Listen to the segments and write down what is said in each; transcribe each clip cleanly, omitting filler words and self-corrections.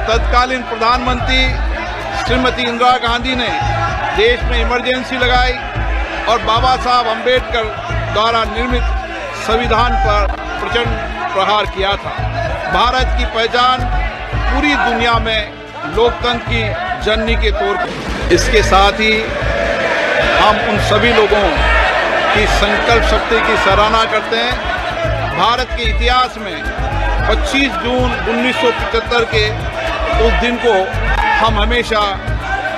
तत्कालीन प्रधानमंत्री श्रीमती इंदिरा गांधी ने देश में इमरजेंसी लगाई और बाबा साहब अम्बेडकर द्वारा निर्मित संविधान पर प्रचंड प्रहार किया था। भारत की पहचान पूरी दुनिया में लोकतंत्र की जननी के तौर पर। इसके साथ ही हम उन सभी लोगों की संकल्प शक्ति की सराहना करते हैं। भारत के इतिहास में 25 जून 1975 के उस दिन को हम हमेशा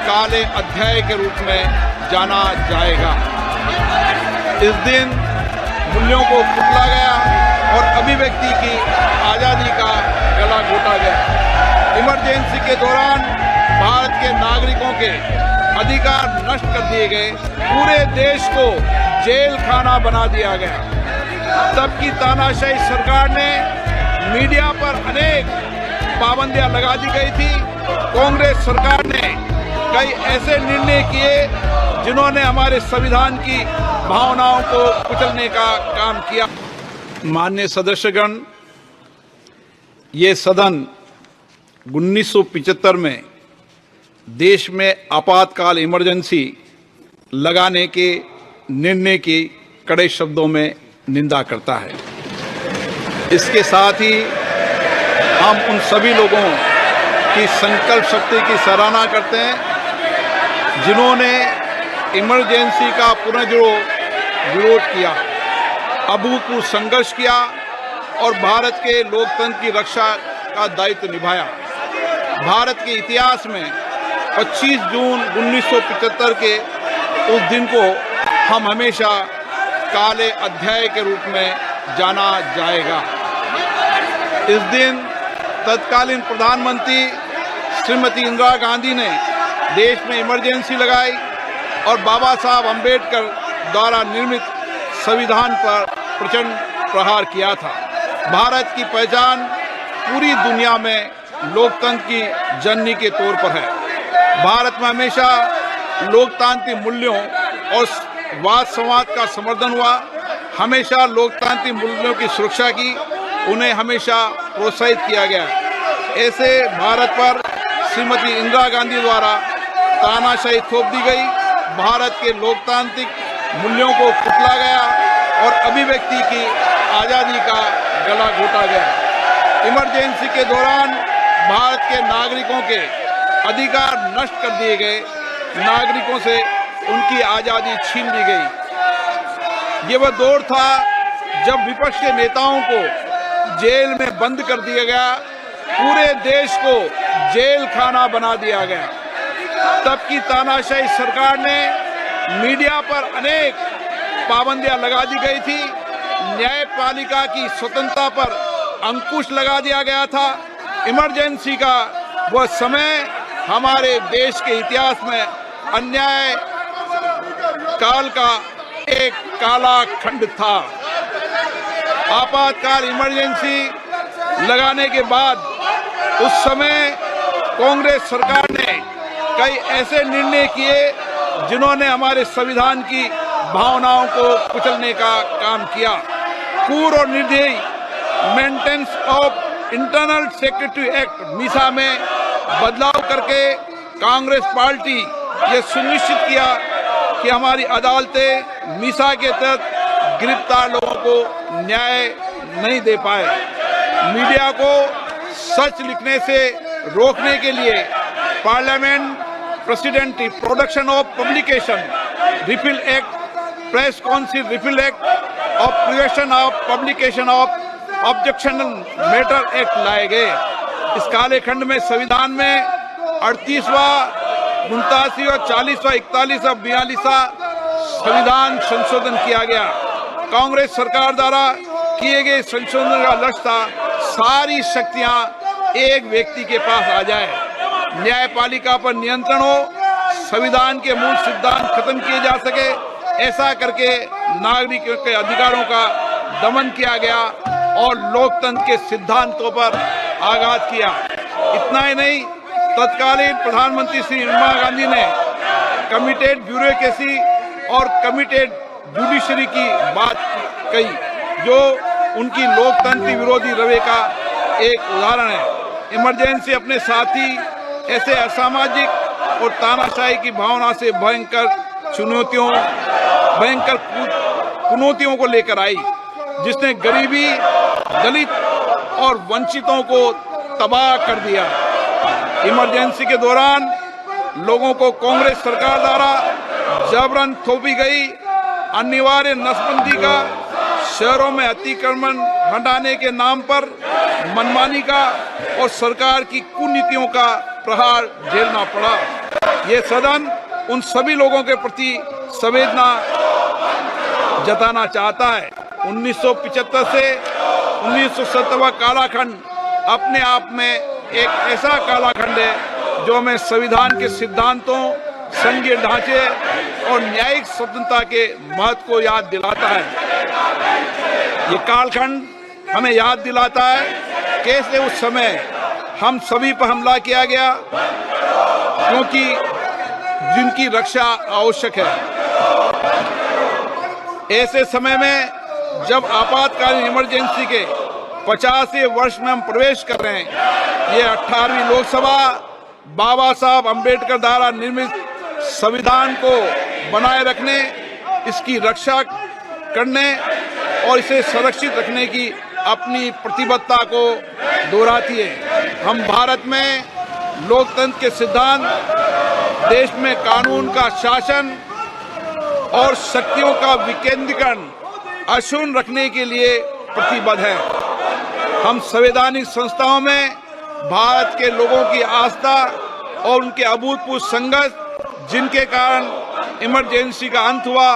काले अध्याय के रूप में जाना जाएगा। इस दिन मूल्यों को कुचला गया और अभिव्यक्ति की आज़ादी का गला घोटा गया। इमरजेंसी के दौरान भारत के नागरिकों के अधिकार नष्ट कर दिए गए, पूरे देश को जेल खाना बना दिया गया। तब की तानाशाही सरकार ने मीडिया पर अनेक पाबंदियां लगा दी गई थी। कांग्रेस सरकार ने कई ऐसे निर्णय किए जिन्होंने हमारे संविधान की भावनाओं को कुचलने का काम किया। माननीय सदस्यगण, ये सदन 1975 में देश में आपातकाल इमरजेंसी लगाने के निर्णय की कड़े शब्दों में निंदा करता है। इसके साथ ही हम उन सभी लोगों की संकल्प शक्ति की सराहना करते हैं जिन्होंने इमरजेंसी का पुनर्विरोध किया, अभूतपूर्व संघर्ष किया और भारत के लोकतंत्र की रक्षा का दायित्व निभाया। भारत के इतिहास में 25 जून 1975 के उस दिन को हम हमेशा काले अध्याय के रूप में जाना जाएगा। इस दिन तत्कालीन प्रधानमंत्री श्रीमती इंदिरा गांधी ने देश में इमरजेंसी लगाई और बाबा साहब अम्बेडकर द्वारा निर्मित संविधान पर प्रचंड प्रहार किया था। भारत की पहचान पूरी दुनिया में लोकतंत्र की जननी के तौर पर है। भारत में हमेशा लोकतांत्रिक मूल्यों और वाद संवाद का समर्थन हुआ, हमेशा लोकतांत्रिक मूल्यों की सुरक्षा की, उन्हें हमेशा प्रोत्साहित किया गया। ऐसे भारत पर श्रीमती इंदिरा गांधी द्वारा तानाशाही थोप दी गई, भारत के लोकतांत्रिक मूल्यों को कुचला गया और अभिव्यक्ति की आज़ादी का गला घोटा गया। इमरजेंसी के दौरान भारत के नागरिकों के अधिकार नष्ट कर दिए गए, नागरिकों से उनकी आज़ादी छीन ली गई। ये वह दौर था जब विपक्ष के नेताओं को जेल में बंद कर दिया गया, पूरे देश को जेल खाना बना दिया गया। तब की तानाशाही सरकार ने मीडिया पर अनेक पाबंदियां लगा दी गई थी, न्यायपालिका की स्वतंत्रता पर अंकुश लगा दिया गया था। इमरजेंसी का वह समय हमारे देश के इतिहास में अन्याय काल का एक काला खंड था। आपातकाल इमरजेंसी लगाने के बाद उस समय कांग्रेस सरकार ने कई ऐसे निर्णय किए जिन्होंने हमारे संविधान की भावनाओं को कुचलने का काम किया। पूर्व और निर्दयी maintenance of internal secretary act Misa में बदलाव करके कांग्रेस पार्टी ये सुनिश्चित किया कि हमारी अदालतें मीसा के तहत गिरफ्तार लोगों को न्याय नहीं दे पाए। मीडिया को सच लिखने से रोकने के लिए parliament president production of publication refill act, press council refill act और prevention of publication of objectional matter act लाए गए। इस काले खंड में संविधान में 38वां, 89वां, 40वां, 41वां, 42वां संविधान संशोधन किया गया। कांग्रेस सरकार द्वारा किए गए संशोधन का लक्ष्य था सारी शक्तियां एक व्यक्ति के पास आ जाए, न्यायपालिका पर नियंत्रण हो, संविधान के मूल सिद्धांत खत्म किए जा सके। ऐसा करके नागरिकों के अधिकारों का दमन किया गया और लोकतंत्र के सिद्धांतों पर आघात किया। इतना ही नहीं, तत्कालीन प्रधानमंत्री श्री इंदिरा गांधी ने कमिटेड ब्यूरोक्रेसी और कमिटेड जुडिशरी की बात कही, जो उनकी लोकतंत्र विरोधी रवैये का एक उदाहरण है। इमरजेंसी अपने साथी ऐसे असामाजिक और तानाशाही की भावना से भयंकर चुनौतियों को लेकर आई, जिसने गरीबी, दलित और वंचितों को तबाह कर दिया। इमरजेंसी के दौरान लोगों को कांग्रेस सरकार द्वारा जबरन थोपी गई अनिवार्य नसबंदी का, शहरों में अतिक्रमण हटाने के नाम पर मनमानी का और सरकार की कुनीतियों का प्रहार झेलना पड़ा। ये सदन उन सभी लोगों के प्रति संवेदना जताना चाहता है। 1975 से 1970 कालाखंड अपने आप में एक ऐसा कालाखंड है जो हमें संविधान के सिद्धांतों, संघीय ढांचे और न्यायिक स्वतंत्रता के महत्व को याद दिलाता है। ये कालखंड हमें याद दिलाता है कैसे उस समय हम सभी पर हमला किया गया, क्योंकि जिनकी रक्षा आवश्यक है। ऐसे समय में जब आपातकालीन इमरजेंसी के 50वें वर्ष में हम प्रवेश कर रहे हैं, ये 18वीं लोकसभा बाबा साहब अंबेडकर द्वारा निर्मित संविधान को बनाए रखने, इसकी रक्षा करने और इसे सुरक्षित रखने की अपनी प्रतिबद्धता को दोहराती है। हम भारत में लोकतंत्र के सिद्धांत, देश में कानून का शासन और शक्तियों का विकेंद्रीकरण अक्षुण्ण रखने के लिए प्रतिबद्ध हैं। हम संवैधानिक संस्थाओं में भारत के लोगों की आस्था और उनके अभूतपूर्व संघर्ष, जिनके कारण इमरजेंसी का अंत हुआ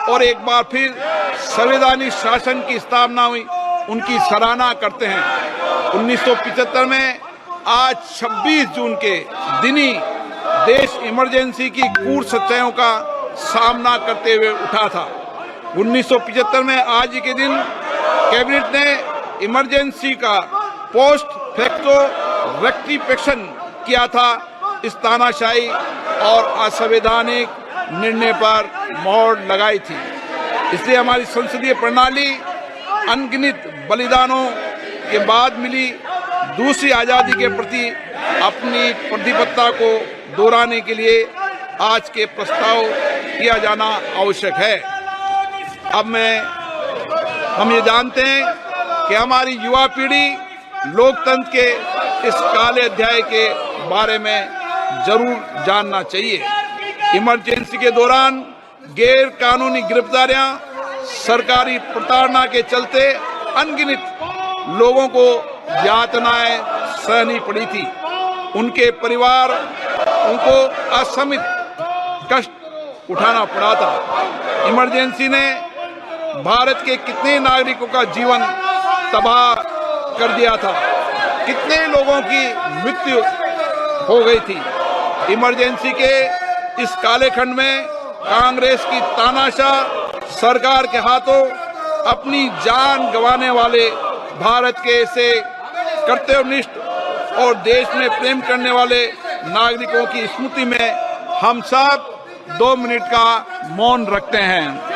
और एक बार फिर संवैधानिक शासन की स्थापना हुई, उनकी सराहना करते हैं। 1975 में आज 26 जून के दिन ही देश इमरजेंसी की क्रूर सच्चाइयों का सामना करते हुए उठा था। 1975 में आज ही के दिन कैबिनेट ने इमरजेंसी का पोस्ट फैक्टो रेक्टिफिकेशन किया था। इस तानाशाही और असंवैधानिक निर्णय पर मोहर लगाई थी। इसलिए हमारी संसदीय प्रणाली अनगिनत बलिदानों के बाद मिली दूसरी आज़ादी के प्रति अपनी प्रतिबद्धता को दोहराने के लिए आज के प्रस्ताव किया जाना आवश्यक है। अब हम ये जानते हैं कि हमारी युवा पीढ़ी लोकतंत्र के इस काले अध्याय के बारे में जरूर जानना चाहिए। इमरजेंसी के दौरान गैर कानूनी गिरफ्तारियां, सरकारी प्रताड़ना के चलते अनगिनत लोगों को यातनाएं सहनी पड़ी थी। उनके परिवार उनको असमित कष्ट उठाना पड़ा था। इमरजेंसी ने भारत के कितने नागरिकों का जीवन तबाह कर दिया था, कितने लोगों की मृत्यु हो गई थी। इमरजेंसी के इस काले खंड में कांग्रेस की तानाशाह सरकार के हाथों अपनी जान गंवाने वाले भारत के ऐसे कर्तव्यनिष्ठ और देश में प्रेम करने वाले नागरिकों की स्मृति में हम सब 2 मिनट का मौन रखते हैं।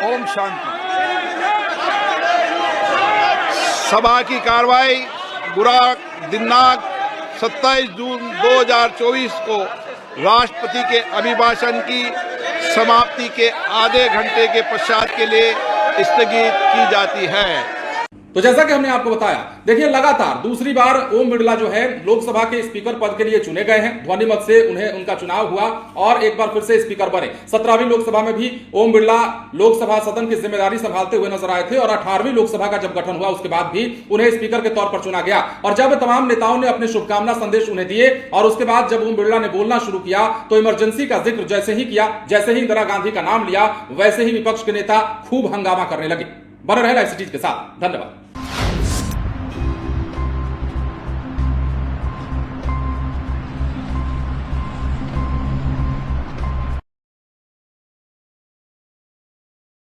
ओम शांति। सभा की कार्रवाई दिनांक 27 जून 2024 को राष्ट्रपति के अभिभाषण की समाप्ति के आधे घंटे के पश्चात के लिए स्थगित की जाती है। तो जैसा कि हमने आपको बताया, देखिए लगातार दूसरी बार ओम बिरला जो है लोकसभा के स्पीकर पद के लिए चुने गए हैं। ध्वनि मत से उनका चुनाव हुआ और एक बार फिर से स्पीकर बने। 17वीं लोकसभा में भी ओम बिरला लोकसभा सदन की जिम्मेदारी संभालते हुए नजर आए थे और 18वीं लोकसभा का जब गठन हुआ उसके बाद भी उन्हें स्पीकर के तौर पर चुना गया। और जब तमाम नेताओं ने अपने शुभकामना संदेश उन्हें दिए और उसके बाद जब ओम बिरला ने बोलना शुरू किया तो इमरजेंसी का जिक्र जैसे ही किया, जैसे ही इंदिरा गांधी का नाम लिया, वैसे ही विपक्ष के नेता खूब हंगामा करने लगे। बने रहेगा इस चीज के साथ। धन्यवाद।